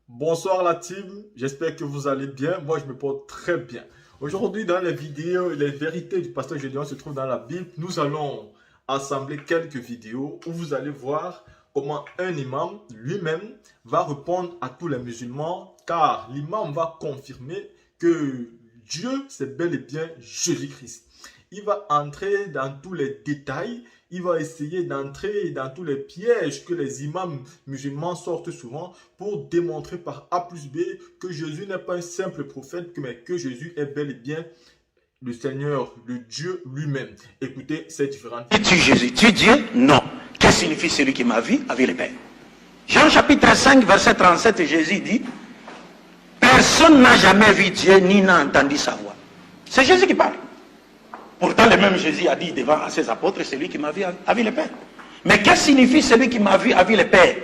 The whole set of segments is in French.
Bonsoir la team, j'espère que vous allez bien. Moi, je me porte très bien. Aujourd'hui, dans la vidéo, les vérités du pasteur Gédéon se trouvent dans la Bible. Nous allons assembler quelques vidéos où vous allez voir comment un imam lui-même va répondre à tous les musulmans, car l'imam va confirmer que Dieu, c'est bel et bien Jésus-Christ. Il va entrer dans tous les détails, il va essayer d'entrer dans tous les pièges que les imams musulmans sortent souvent pour démontrer par A plus B que Jésus n'est pas un simple prophète, mais que Jésus est bel et bien le Seigneur, le Dieu lui-même. Écoutez ces différentes... Es-tu Jésus? Tu es Dieu? Non. Qu'est-ce que signifie celui qui m'a vu, a vu le Père? Jean chapitre 5, verset 37, Jésus dit, personne n'a jamais vu Dieu ni n'a entendu sa voix. C'est Jésus qui parle. Pourtant, le même Jésus a dit devant ses apôtres, celui qui m'a vu a vu le Père. Mais qu'est-ce que signifie celui qui m'a vu a vu le Père?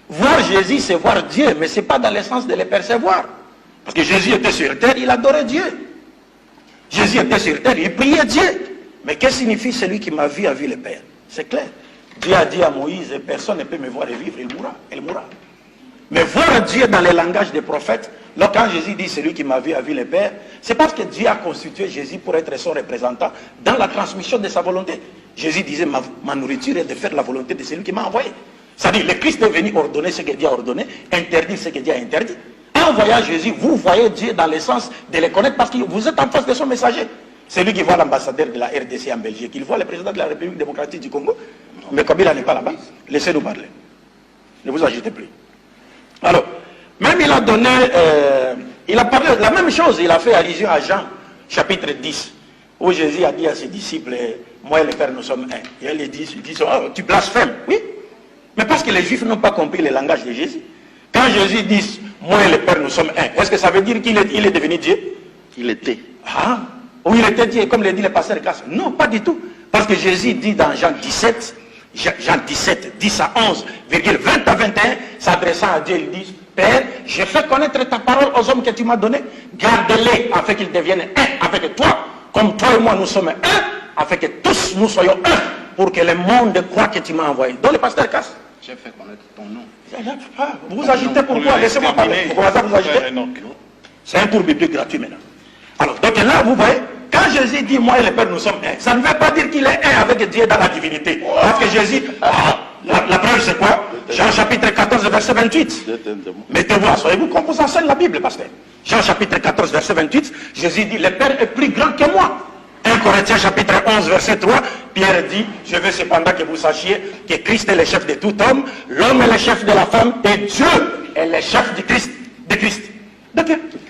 Voir Jésus, c'est voir Dieu, mais ce n'est pas dans le sens de le percevoir. Parce que Jésus était sur terre, il adorait Dieu. Jésus était sur terre, il priait Dieu. Mais qu'est-ce que signifie celui qui m'a vu a vu le Père? C'est clair. Dieu a dit à Moïse, personne ne peut me voir et vivre, il mourra. Mais voir Dieu dans le langage des prophètes, là, quand Jésus dit celui qui m'a vu a vu le Père, c'est parce que Dieu a constitué Jésus pour être son représentant dans la transmission de sa volonté. Jésus disait, ma nourriture est de faire la volonté de celui qui m'a envoyé. C'est-à-dire, le Christ est venu ordonner ce que Dieu a ordonné, interdire ce que Dieu a interdit. En voyant Jésus, vous voyez Dieu dans le sens de le connaître parce que vous êtes en face de son messager. C'est lui qui voit l'ambassadeur de la RDC en Belgique, il voit le président de la République démocratique du Congo. Mais comme il n'est pas là-bas, laissez-nous parler. Ne vous agitez plus. Alors, même il a donné, il a parlé la même chose, il a fait allusion à Jean, chapitre 10, où Jésus a dit à ses disciples, moi et le Père nous sommes un. Et ils disent, oh, tu blasphèmes. Oui, mais parce que les Juifs n'ont pas compris le langage de Jésus. Quand Jésus dit, moi et le Père nous sommes un, est-ce que ça veut dire qu'il est devenu Dieu? Il était. Ah, ou il était Dieu, comme le dit le pasteur Casse? Non, pas du tout. Parce que Jésus dit dans Jean 17, 10 à 11, 20 à 21, s'adressant à Dieu, il dit, Père, je fais connaître ta parole aux hommes que tu m'as donnés, garde-les afin qu'ils deviennent un avec toi, comme toi et moi nous sommes un, afin que tous nous soyons un, pour que le monde croit que tu m'as envoyé. Donc le pasteur Casse. J'ai fait connaître ton nom. Vous vous agitez pourquoi? Laissez-moi parler. Pourquoi ça vous agitez? C'est un tour biblique gratuit maintenant. Alors, donc là, vous voyez, quand Jésus dit, moi et le Père, nous sommes un, ça ne veut pas dire qu'il est un avec Dieu dans la divinité. Parce que Jésus, la preuve c'est quoi? Jean chapitre 14, verset 28. Mettez-vous, soyez-vous qu'on vous enseigne la Bible, pasteur. Jean chapitre 14, verset 28, Jésus dit, le Père est plus grand que moi. 1 Corinthiens chapitre 11, verset 3, Pierre dit, je veux cependant que vous sachiez que Christ est le chef de tout homme, l'homme est le chef de la femme, et Dieu est le chef de Christ. Donc,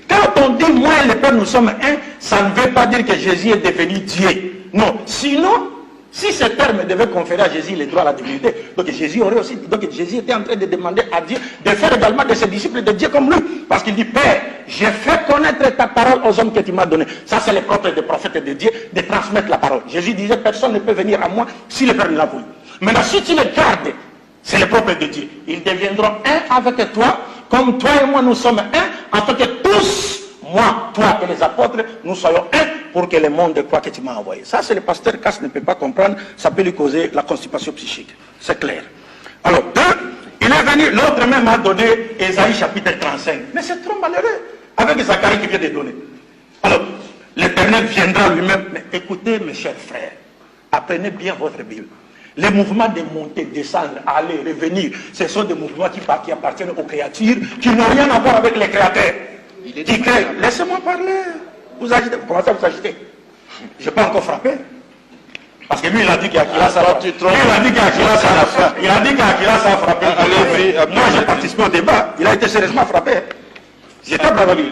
quand on dit moi et le Père nous sommes un, ça ne veut pas dire que Jésus est devenu Dieu. Non, sinon, si ce terme devait conférer à Jésus les droits à la divinité, donc Jésus aurait aussi, donc Jésus était en train de demander à Dieu de faire également de ses disciples de Dieu comme lui. Parce qu'il dit, Père, j'ai fait connaître ta parole aux hommes que tu m'as donné. Ça, c'est le propre des prophètes de Dieu, de transmettre la parole. Jésus disait, personne ne peut venir à moi si le Père ne l'a voulu. Maintenant, si tu le gardes, c'est le propre de Dieu. Ils deviendront un avec toi, comme toi et moi nous sommes un, afin que tous, moi, toi et les apôtres, nous soyons un, pour que le monde croit que tu m'as envoyé. Ça, c'est le pasteur Casse ne peut pas comprendre, ça peut lui causer la constipation psychique. C'est clair. Alors, il est venu, l'autre même a donné Ésaïe chapitre 35. Mais c'est trop malheureux, avec Zacharie qui vient de donner. Alors, l'Éternel viendra lui-même. Mais écoutez, mes chers frères, apprenez bien votre Bible. Les mouvements de monter, descendre, aller, revenir, ce sont des mouvements qui appartiennent aux créatures, qui n'ont rien à voir avec les créateurs. Qui créent. Laissez-moi parler. Vous agitez. Vous commencez à vous agiter. Je n'ai pas encore frappé. Parce que lui, il a dit qu'Akira ça a frappé. Il a dit qu'Akira ça a frappé. Moi, j'ai participé au débat. Il a été sérieusement frappé. J'étais bravo lui.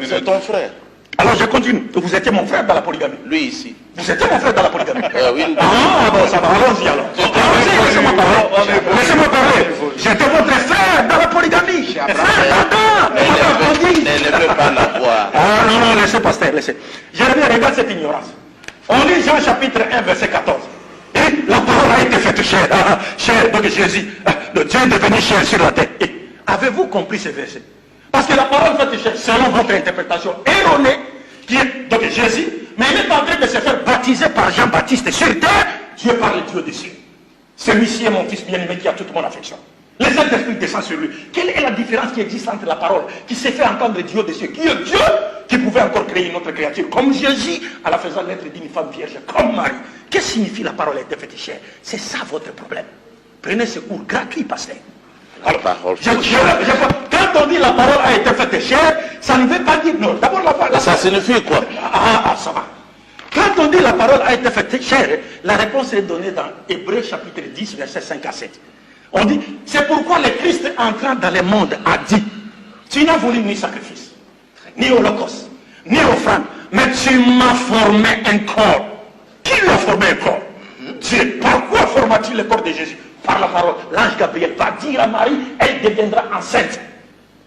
C'est ton frère. Alors je continue. Vous étiez mon frère dans la polygamie. Lui ici. Vous étiez mon frère dans la polygamie. Oui. Ah bon, ça va, allons-y alors. Allons-y, laissez-moi parler. Laissez-moi parler. J'étais votre frère dans la polygamie. Frère d'Adam. Ne veut pas la voir. Ah non, laissez pasteur, laissez. Je regarde cette ignorance. On lit Jean chapitre 1, verset 14. Et la parole a été faite chair. Chair, donc Jésus, le Dieu est devenu chair sur la terre. Et avez-vous compris ce verset? Parce que la parole faite chair, selon votre interprétation erronée, qui est donc Jésus, mais il est en train de se faire baptiser par Jean-Baptiste sur terre. Dieu parle Dieu des cieux. Celui-ci est mon fils bien-aimé qui a toute mon affection. Le Saint-Esprit descend sur lui. Quelle est la différence qui existe entre la parole qui s'est fait entendre Dieu des cieux, qui est Dieu, qui pouvait encore créer une autre créature, comme Jésus, en la faisant naître d'une femme vierge, comme Marie. Qu'est-ce que signifie la parole a été faite chair? C'est ça votre problème. Prenez ce cours gratuit, pasteur. Alors, quand on dit la parole a été faite chair, ça ne veut pas dire non. D'abord, ça signifie quoi? Ça va. Quand on dit la parole a été faite chair, la réponse est donnée dans Hébreux chapitre 10, versets 5 à 7. On dit, c'est pourquoi le Christ entrant dans le monde a dit, tu n'as voulu ni sacrifice, ni holocauste, ni offrande, mais tu m'as formé un corps. Qui lui a formé un corps? Dieu. Par quoi forma-t-il le corps de Jésus? Par la parole. L'ange Gabriel va dire à Marie, elle deviendra enceinte.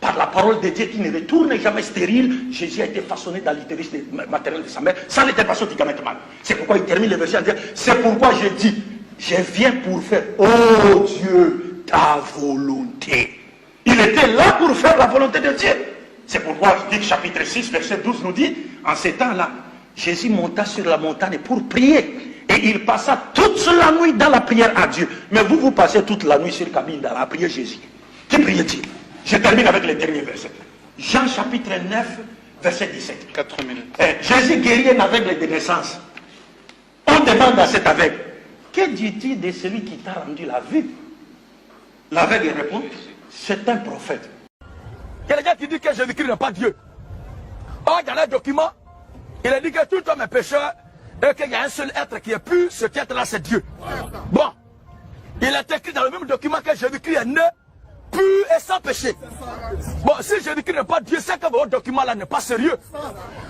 Par la parole de Dieu qui ne retourne jamais stérile, Jésus a été façonné dans l'utérus maternel de sa mère, sans l'intervention du gamin mâle. C'est pourquoi il termine le verset en disant, c'est pourquoi je dis, je viens pour faire, oh Dieu, ta volonté. Il était là pour faire la volonté de Dieu. C'est pourquoi Luc chapitre 6, verset 12 nous dit, en ces temps-là, Jésus monta sur la montagne pour prier. Et il passa toute la nuit dans la prière à Dieu. Mais vous passez toute la nuit sur cabine dans la prière Jésus. Qui priait-il? Je termine avec le dernier verset. Jean chapitre 9, verset 17. 4 minutes. Jésus guérit un aveugle de naissance. On demande à cet aveugle, que dis-tu de celui qui t'a rendu la vue? L'aveugle répond, c'est un prophète. Quelqu'un qui dit que Jésus-Christ n'est pas Dieu. Or, dans le document, il a dit que tout homme est pécheur et qu'il y a un seul être qui est pur, cet être-là c'est Dieu. Bon, il est écrit dans le même document que Jésus-Christ est né, pur et sans péché. Bon, si Jésus-Christ n'est pas Dieu, c'est que votre document-là n'est pas sérieux.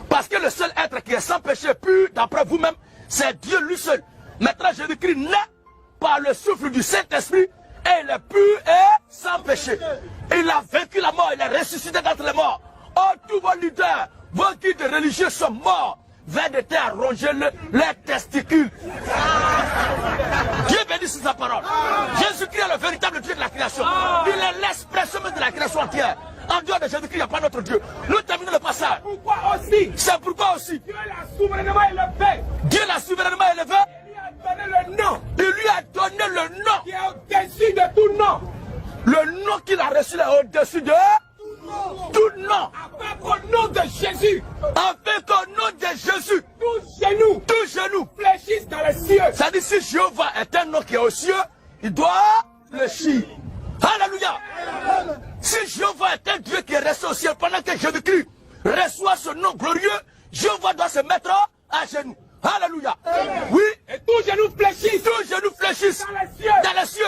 Parce que le seul être qui est sans péché, pur, d'après vous-même, c'est Dieu lui seul. Maintenant, Jésus-Christ naît par le souffle du Saint-Esprit et il est pur et sans péché. Il a vaincu la mort, il est ressuscité d'entre les morts. Oh, tous vos leaders, vos guides religieux sont morts. Vers de terre ronger leurs testicules. Dieu bénisse sa parole. Jésus-Christ est le véritable Dieu de la création. Il est l'expression de la création entière. En dehors de Jésus-Christ, il n'y a pas d'autre Dieu. Nous terminons le passage. Pourquoi aussi? C'est pourquoi aussi Dieu l'a souverainement élevé. Dieu l'a souverainement élevé. Il lui a donné le nom. Il lui a donné le nom. Qui est au-dessus de tout nom. Le nom qu'il a reçu là au-dessus de tout nom. Avec au nom de Jésus. Avec au nom de Jésus. Tous genoux fléchissent dans les cieux. Ça dit si Jéhovah est un nom qui est aux cieux, il doit fléchir. Alléluia. Si Jéhovah est un Dieu qui est resté au ciel pendant que Jésus-Christ reçoit ce nom glorieux, Jéhovah doit se mettre à genoux. Alléluia. Oui. Et tous genoux fléchissent. Tous genoux fléchissent. Dans les cieux.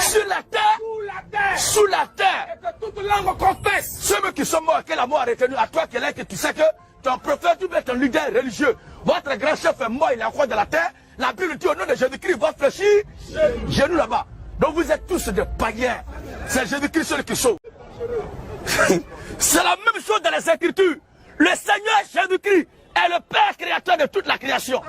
Sur la terre. Sous la terre. Et que toute langue confesse. Ceux qui sont morts, que la mort a retenu, à toi qui est là, que tu sais que ton prophète ou bien ton leader religieux, votre grand chef est mort, il est encore dans la terre. La Bible dit au nom de Jésus-Christ, va fléchir. Genoux là-bas. Donc vous êtes tous des païens. C'est Jésus-Christ seul qui sauve. C'est la même chose dans les Écritures. Le Seigneur Jésus-Christ est le Père créateur de toute la création.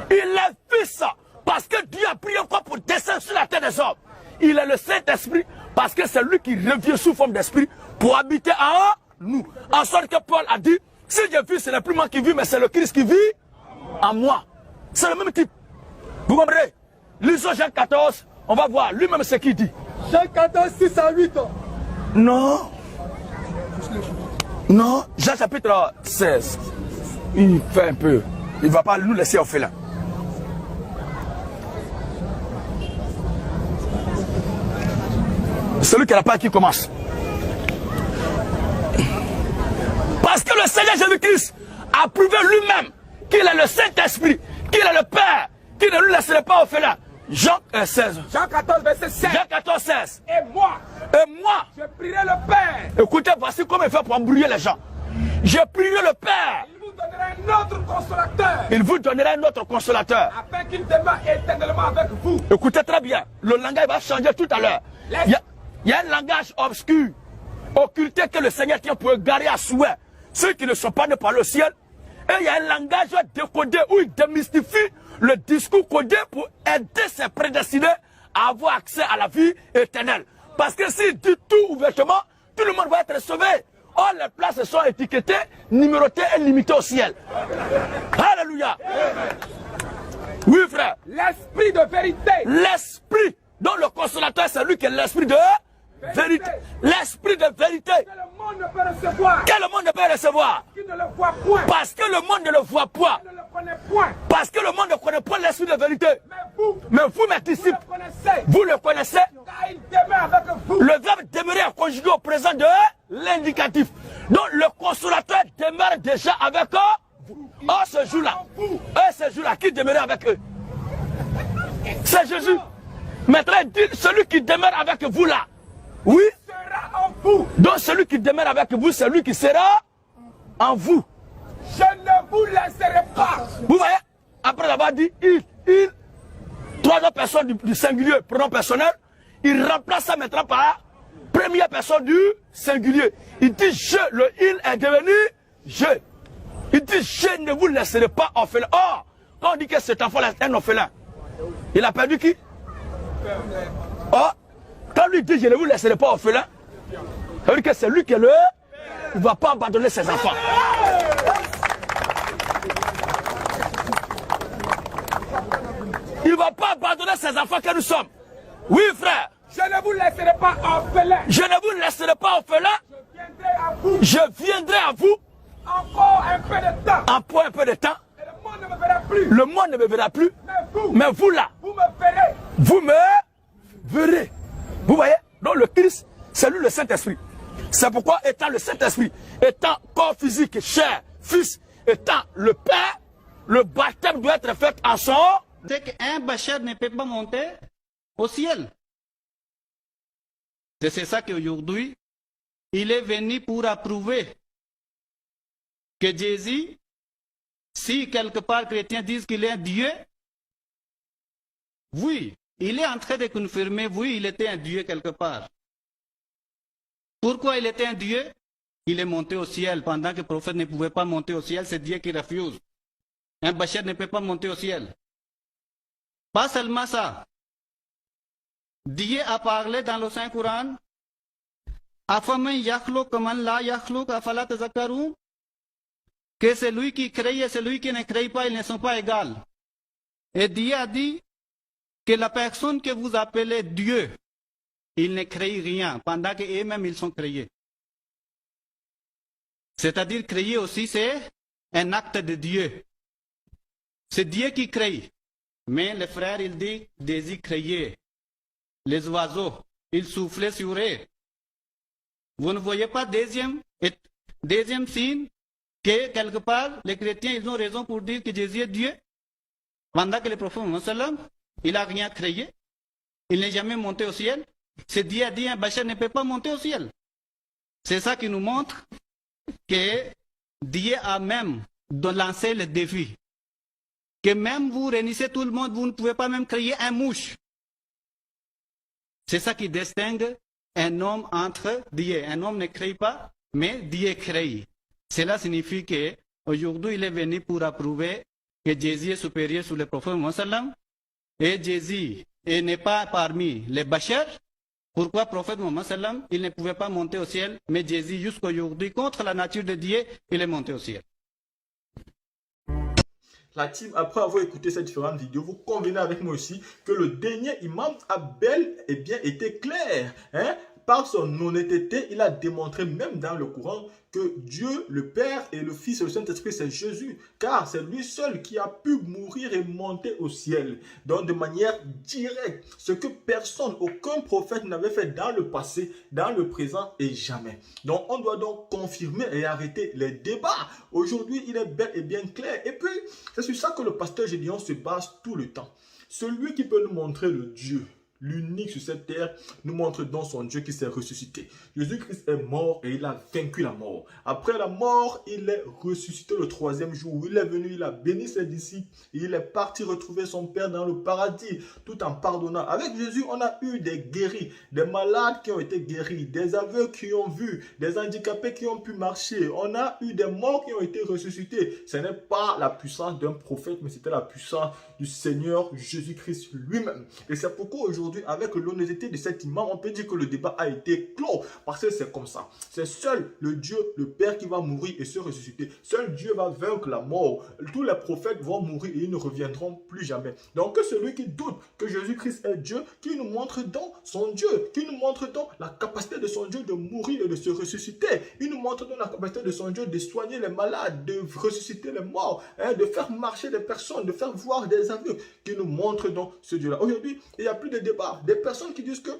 Il est Fils parce que Dieu a pris encore pour descendre sur la terre des hommes. Il est le Saint-Esprit parce que c'est lui qui revient sous forme d'esprit pour habiter en nous. En sorte que Paul a dit, si Dieu vit, ce n'est plus moi qui vis, mais c'est le Christ qui vit en moi. C'est le même type. Vous comprenez? Lisons Jean 14, on va voir lui-même ce qu'il dit. Jean 14, 6 à 8. Non. Non, Jean chapitre 16. Il fait un peu. Il ne va pas nous laisser orphelins. Celui qui n'a pas qui commence. Parce que le Seigneur Jésus-Christ a prouvé lui-même qu'il est le Saint-Esprit, qu'il est le Père, qu'il ne nous laisserait pas orphelins. Jean 16. Jean 14, verset 16. Jean 14, 16. Et moi, je prierai le Père. Écoutez, voici comment il fait pour embrouiller les gens. Je prierai le Père. Il vous donnera un autre consolateur. Il vous donnera un autre consolateur. Afin qu'il demeure éternellement avec vous. Écoutez très bien. Le langage va changer tout à l'heure. Il y a un langage obscur, occulté que le Seigneur tient pour égarer à souhait ceux qui ne sont pas nés par le ciel. Et il y a un langage décodé où il démystifie le discours codé pour aider ses prédestinés à avoir accès à la vie éternelle. Parce que s'il dit tout ouvertement, tout le monde va être sauvé. Or, les places sont étiquetées, numérotées et limitées au ciel. Alléluia. Oui, frère. L'esprit de vérité. L'esprit dont le consolateur, c'est lui qui est l'esprit de vérité. L'esprit de vérité. Que le monde ne peut recevoir. Que le monde ne peut recevoir. Qui ne le voit point. Parce que le monde ne le voit point. Ne le connaît point. Parce que le monde ne connaît pas l'esprit de vérité. Mais vous, mes vous disciples, le connaissez. vous le connaissez. Car il demeure avec vous. Le verbe demeurer est conjugué au présent de l'indicatif. Donc le consolateur demeure déjà avec eux. Oh, ce jour-là. Ce jour-là, qui demeurait avec eux? C'est Jésus. Maintenant, il dit, celui qui demeure avec vous là. Oui. Sera en vous. Donc celui qui demeure avec vous, c'est lui qui sera en vous. Je ne vous laisserai pas. Vous voyez, après avoir dit il, trois autres personnes du singulier, pronom personnel, il remplace ça maintenant par première personne du singulier. Il dit je, le il est devenu je. Il dit je ne vous laisserai pas orphelin. Or, quand on dit que cet enfant est un orphelin, il a perdu qui? Or, quand lui dit je ne vous laisserai pas orphelin, ça veut dire que c'est lui qui est le. Il ne va pas abandonner ses enfants. Il ne va pas abandonner ses enfants que nous sommes. Oui, frère. Je ne vous laisserai pas orphelin. Je ne vous laisserai pas orphelin. Je viendrai à vous. Je viendrai à vous. Encore un peu de temps. Encore un peu de temps. Et le monde ne me verra plus. Le monde ne me verra plus. Mais vous là. Vous me verrez. Vous me verrez. Vous voyez? Donc le Christ, c'est lui le Saint-Esprit. C'est pourquoi étant le Saint-Esprit, étant corps physique, chair, fils, étant le Père, le baptême doit être fait en son. C'est qu'un bachar ne peut pas monter au ciel. C'est ça qu'aujourd'hui, il est venu pour approuver que Jésus, si quelque part chrétiens disent qu'il est un Dieu, oui, il est en train de confirmer, oui, il était un Dieu quelque part. Pourquoi il était un Dieu? Il est monté au ciel pendant que le prophète ne pouvait pas monter au ciel, c'est Dieu qui refuse. Un bachar ne peut pas monter au ciel. Pas seulement ça. Dieu a parlé dans le Saint-Coran, que celui qui crée et celui qui ne crée pas, ils ne sont pas égaux. Et Dieu a dit que la personne que vous appelez Dieu, il ne crée rien, pendant qu'eux-mêmes ils sont créés. C'est-à-dire créer aussi, c'est un acte de Dieu. C'est Dieu qui crée. Mais le frère, il dit, Jésus créait. Les oiseaux, ils soufflaient sur eux. Vous ne voyez pas deuxième signe que quelque part, les chrétiens, ils ont raison pour dire que Jésus est Dieu. Pendant que le prophète Mohammed, il n'a rien créé. Il n'est jamais monté au ciel. C'est Dieu a dit, un bachar ne peut pas monter au ciel. C'est ça qui nous montre que Dieu a même lancé le défi. Que même vous réunissez tout le monde, vous ne pouvez pas même créer un mouche. C'est ça qui distingue un homme entre Dieu. Un homme ne crée pas, mais Dieu crée. Cela signifie que aujourd'hui il est venu pour approuver que Jésus est supérieur sur le prophète Mohammed. Et Jésus n'est pas parmi les bachars. Pourquoi le prophète Mohammed, il ne pouvait pas monter au ciel, mais Jésus jusqu'à aujourd'hui, contre la nature de Dieu, il est monté au ciel. La team, après avoir écouté ces différentes vidéos, vous convenez avec moi aussi que le dernier imam a bel et bien été clair. Hein? Par son honnêteté, il a démontré même dans le Coran que Dieu, le Père et le Fils et le Saint-Esprit, c'est Jésus. Car c'est lui seul qui a pu mourir et monter au ciel. Donc de manière directe, ce que personne, aucun prophète n'avait fait dans le passé, dans le présent et jamais. Donc on doit donc confirmer et arrêter les débats. Aujourd'hui, il est bel et bien clair. Et puis, c'est sur ça que le pasteur Gédéon se base tout le temps. Celui qui peut nous montrer le Dieu, l'unique sur cette terre, nous montre donc son Dieu qui s'est ressuscité. Jésus-Christ est mort et il a vaincu la mort. Après la mort, il est ressuscité le troisième jour. Il est venu, il a béni ses disciples et il est parti retrouver son Père dans le paradis tout en pardonnant. Avec Jésus, on a eu des guéris, des malades qui ont été guéris, des aveugles qui ont vu, des handicapés qui ont pu marcher. On a eu des morts qui ont été ressuscités. Ce n'est pas la puissance d'un prophète, mais c'était la puissance du Seigneur Jésus-Christ lui-même. Et c'est pourquoi aujourd'hui, aujourd'hui, avec l'honnêteté de cet imam, on peut dire que le débat a été clos. Parce que c'est comme ça. C'est seul le Dieu, le Père qui va mourir et se ressusciter. Seul Dieu va vaincre la mort. Tous les prophètes vont mourir et ils ne reviendront plus jamais. Donc celui qui doute que Jésus-Christ est Dieu, qui nous montre dans son Dieu, qui nous montre dans la capacité de son Dieu de mourir et de se ressusciter. Il nous montre dans la capacité de son Dieu de soigner les malades, de ressusciter les morts, de faire marcher des personnes, de faire voir des aveugles, qui nous montre dans ce Dieu-là. Aujourd'hui, il n'y a plus de débat. Des personnes qui disent que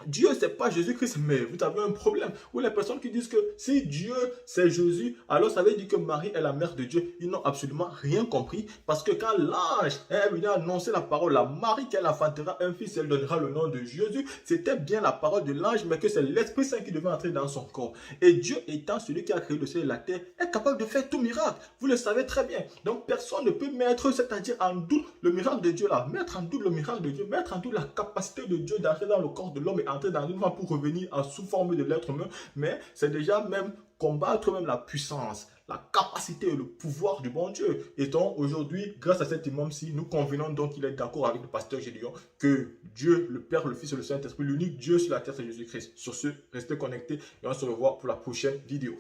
Dieu, c'est pas Jésus-Christ, mais vous avez un problème. Ou les personnes qui disent que si Dieu, c'est Jésus, alors ça veut dire que Marie est la mère de Dieu. Ils n'ont absolument rien compris. Parce que quand l'ange est venu annoncer la parole à Marie qu'elle enfantera un fils, elle donnera le nom de Jésus, c'était bien la parole de l'ange, mais que c'est l'Esprit Saint qui devait entrer dans son corps. Et Dieu étant celui qui a créé le ciel et la terre, est capable de faire tout miracle. Vous le savez très bien. Donc personne ne peut mettre, c'est-à-dire en doute le miracle de Dieu là. Mettre en doute le miracle de Dieu, mettre en doute la capacité de Dieu d'entrer dans le corps de l'homme et entrer dans une femme pour revenir sous forme de l'être humain, mais c'est déjà même combattre même la puissance, la capacité et le pouvoir du bon Dieu. Et donc aujourd'hui, grâce à cet imam-ci, nous convenons donc qu'il est d'accord avec le pasteur Gédéon que Dieu, le Père, le Fils et le Saint-Esprit, l'unique Dieu sur la terre, c'est Jésus-Christ. Sur ce, restez connectés et on se revoit pour la prochaine vidéo.